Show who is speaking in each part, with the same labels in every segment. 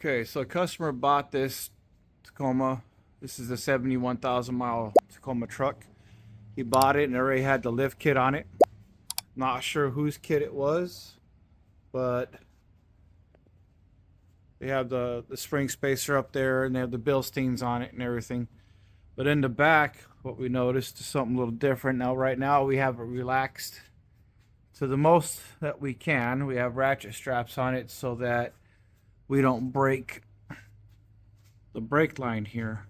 Speaker 1: Okay, so a customer bought this Tacoma. This is a 71,000 mile Tacoma truck. He bought it and already had the lift kit on it. Not sure whose kit it was, but they have the spring spacer up there and they have the Bilsteins on it and everything. But in the back, what we noticed is something a little different. Now, right now, we have it relaxed to the most that we can. We have ratchet straps on it so that we don't break the brake line here.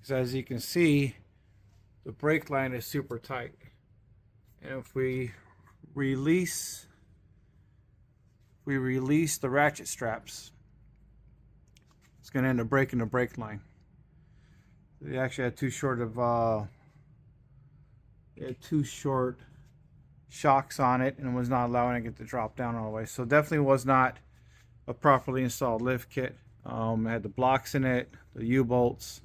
Speaker 1: Because as you can see, the brake line is super tight. And if we release the ratchet straps, it's going to end up breaking the brake line. They actually had too short shocks on it and was not allowing it to drop down all the way. So definitely was not a properly installed lift kit. It had the blocks in it, the U-bolts,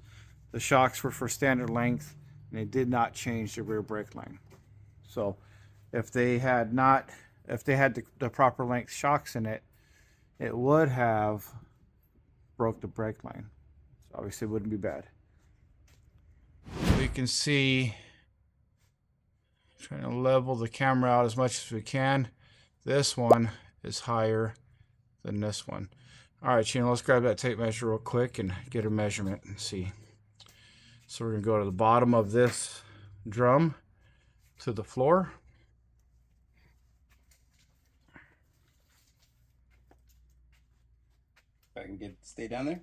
Speaker 1: the shocks were for standard length, and they did not change the rear brake line. So if they had the proper length shocks in it, it would have broke the brake line. So obviously it wouldn't be bad. We can see, trying to level the camera out as much as we can. This one is higher than this one. All right, let's grab that tape measure real quick and get a measurement and see. So we're gonna go to the bottom of this drum to the floor.
Speaker 2: If I can stay down there.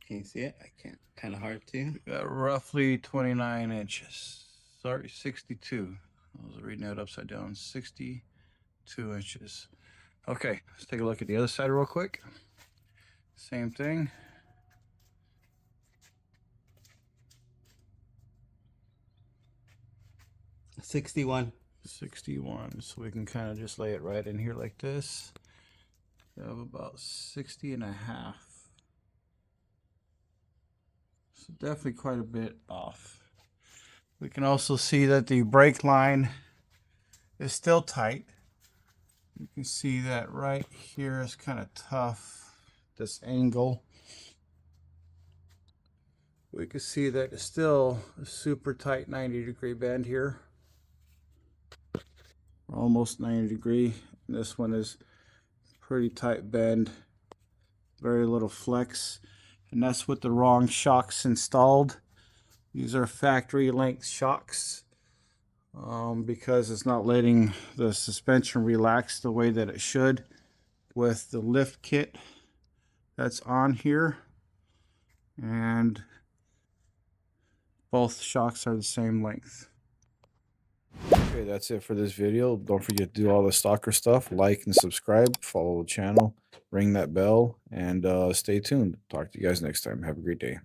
Speaker 2: Can you see it? I can't. Kind of hard to.
Speaker 1: We got roughly 29 inches. Sorry, 62. I was reading that upside down. 62 inches. Okay, let's take a look at the other side real quick. Same thing.
Speaker 2: $61.
Speaker 1: 61. So we can kind of just lay it right in here like this. We have about 60 and a half. So definitely quite a bit off. We can also see that the brake line is still tight. You can see that right here is kind of tough, this angle. We can see that it's still a super tight 90-degree bend here. Almost 90 degree. This one is pretty tight bend, very little flex, and that's with the wrong shocks installed. These are factory length shocks because it's not letting the suspension relax the way that it should with the lift kit that's on here, and both shocks are the same length. Okay, that's it for this video. Don't forget to do all the stalker stuff. Like and subscribe. Follow the channel. Ring that bell. And stay tuned. Talk to you guys next time. Have a great day.